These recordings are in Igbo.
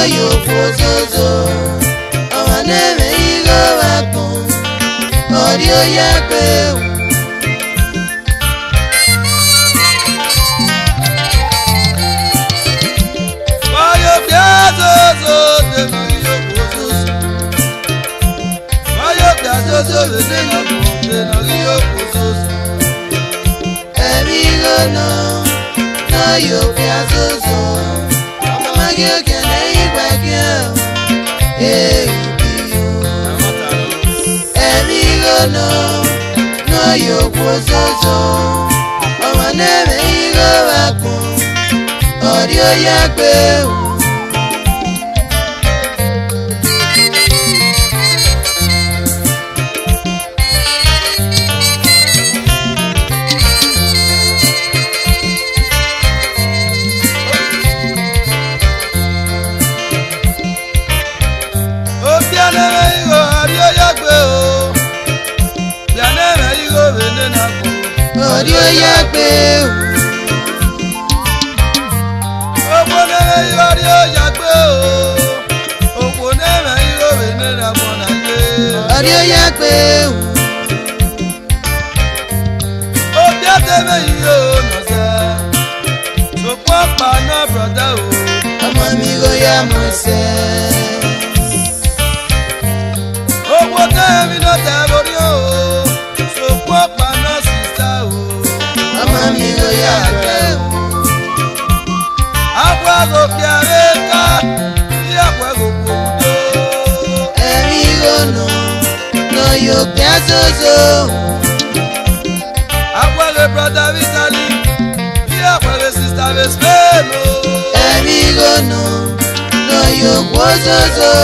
yo fozozo amaneme igo bakun odio yakbe Mayo piazozo temi yo fozozo Mayo piazozo venena na yo fozozo Emigo no yo piazozo amagyo kene ibagyo Emigo no yo fozozo amaneme igo bakun odio yakbe Odio yakbe Ogbone odio yakbe Ogbone igo venena monaje Odio yakbe Obiate me yo no se So papa no brother o Amamigo ya mose Ogbone mi no te borio So papa no sister o Amamigo yakbe Agwago piareka Agwago kudo Emigo no yo piazozo Agwago brother Vitali Agwago sister Vespeno Emigo no yo fozozo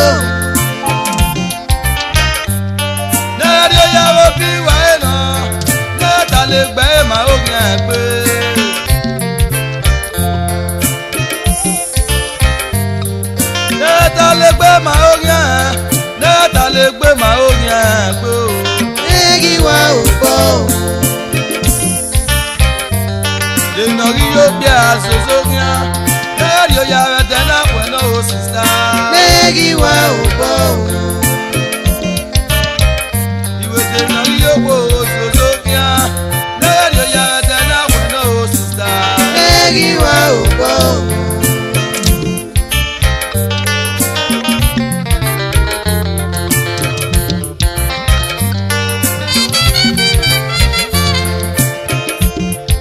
Nadio ya obi wa ena Na ta le gbe ma o mi agbe Na ta le gbe ma o yan Na ta le gbe ma o yan agbe o Egi wa upo De no ri yo bi asoso yan Nadio ya rete na pwe no o sister Egi wa upo Iwe de no ri yo wo soso yan Nadio ya rete na pwe no o sister Egi wa upo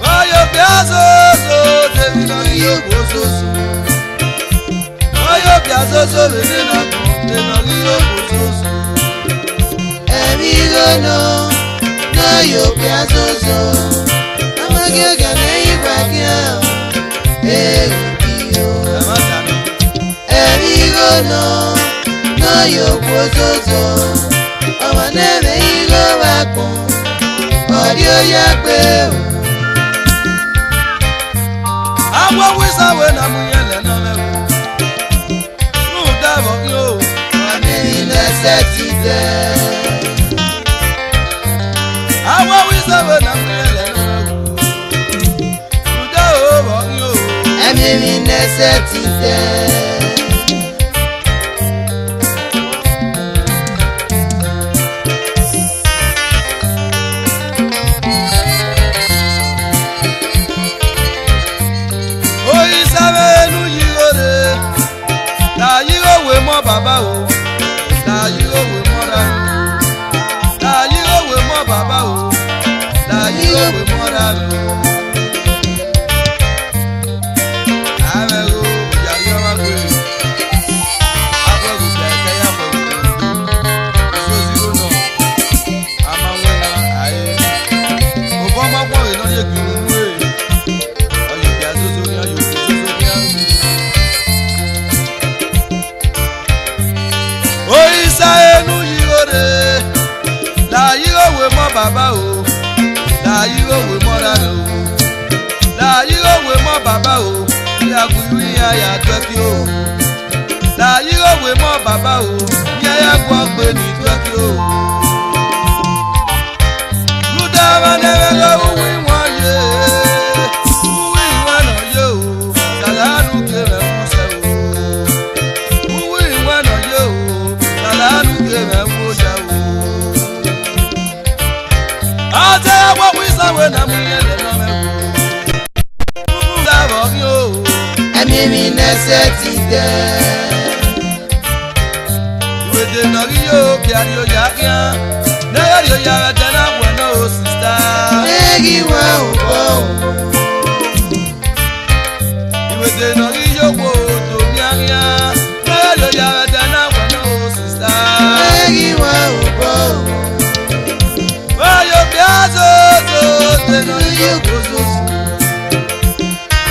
Mayo piazozo temi no yo fozozo Mayo piazozo venena yo fozozo Emigo no yo piazozo amagyo kene ibagyo Emigo no yo fozozo amaneme igo bakun odio yakbe Agwa wisa we na muyele no me Nu davo yo Anemi necessite Agwa wisa we na muyele no me Nu davo yo Anemi necessite Baba o, la yiro we mora. La yiro we mo baba o, la yiro we mora. Ave o, ya yo ma we. Ave o, ya ya mo. So zero no. Ama we na aye. O bo ma wo e no ye gbiru we. Oyo bi azozo ni ayo zozo ni ayo. Oisa enu yigore La yiro we mo baba o La yiro we mo rano La yiro we mo baba o Ya guru ya ya tweki o La yiro we mo baba o Ya ya gwa gbe ni tweki o Luda wa newe lo uwi wa ye Uwi wa no ye o Salanu kere muse o nẹ́sẹ̀ ti tẹ̀. Ìwédè náà rí yóò kí ariyo yá kíá. Náà rí oyà rẹ̀ tẹ̀ náà wẹ̀ náà ó sísá. Méjì wá ò bọ̀ ò. Ìwédè náà rí yóò wò tó ní àríyá. Náà rí oyà rẹ̀ tẹ̀ náà wẹ̀ náà ó sísá. Méjì wá ò bọ̀ ò. Wọ́n yóò bí àzózó tẹ̀ náà rí yóò kó sósì.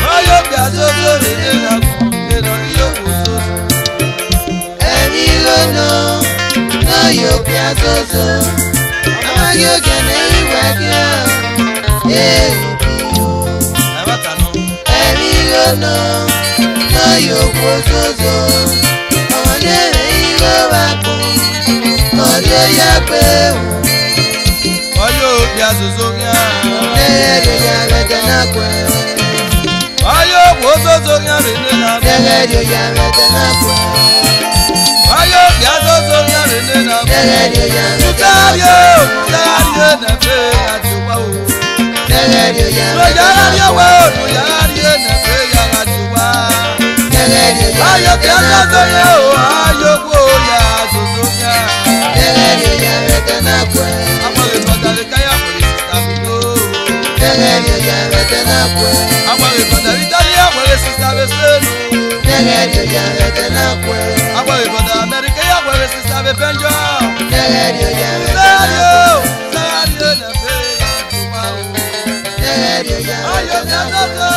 Wọ́n yóò bí àzózó rẹ̀ tẹ̀ náà rí yóò kó sósì. Ẹ̀mí lónà náà yóò fi àzózó. Àwọn yóò kẹ́lẹ́ ìwà kíá. Èyí bí o. Ẹ má tànú. Ẹ̀mí lónà náà yóò kó sóso. Ọmọdé rẹ̀ ìlú wa kún. Ọdún yá pé wò. Wọ́n yóò bí àzózó kíá. Dẹ́gẹ́dẹ́ yá rẹ̀tẹ̀ náà pẹ́. Wọ́n yóò wò sóso kíá rẹ̀ ní náà. Dẹ́gẹ́dẹ́ yá rẹ̀tẹ̀ náà pẹ́. Wọ́n yóò bí àzózó kíá rẹ̀ ní náà. Dẹ́gẹ́dẹ́ yá rẹ̀tẹ̀ náà Tutario, pẹ́. tutario na fe atuwa o. Dẹ́gẹ́dẹ́ yá No rẹ̀tẹ̀ náà yarario pẹ́. wo, no yarario na fe atuwa. Dẹ́gẹ́dẹ́ yá Ayo rẹ̀tẹ̀ náà piazo pẹ́. yo, ayo wo ya zozonya. Dẹ́gẹ́dẹ́ yá rẹ̀tẹ̀ náà pẹ́. Amore badale kaya ko sista budo. Dẹ́gẹ́dẹ́ yá rẹ̀tẹ̀ náà pẹ́. Amore badale Italia ko sista besenu. Dẹ́gẹ́dẹ́ yá rẹ̀tẹ̀ náà pẹ́. Amore badale America ya ko sista bepenjo. Dẹ́gẹ́dẹ́ yá rẹ̀tẹ̀ náà Tutario, pẹ́. tutario na fe atuwa o. Dẹ́gẹ́dẹ́ yá Ayo rẹ̀tẹ̀ náà pẹ́. piazo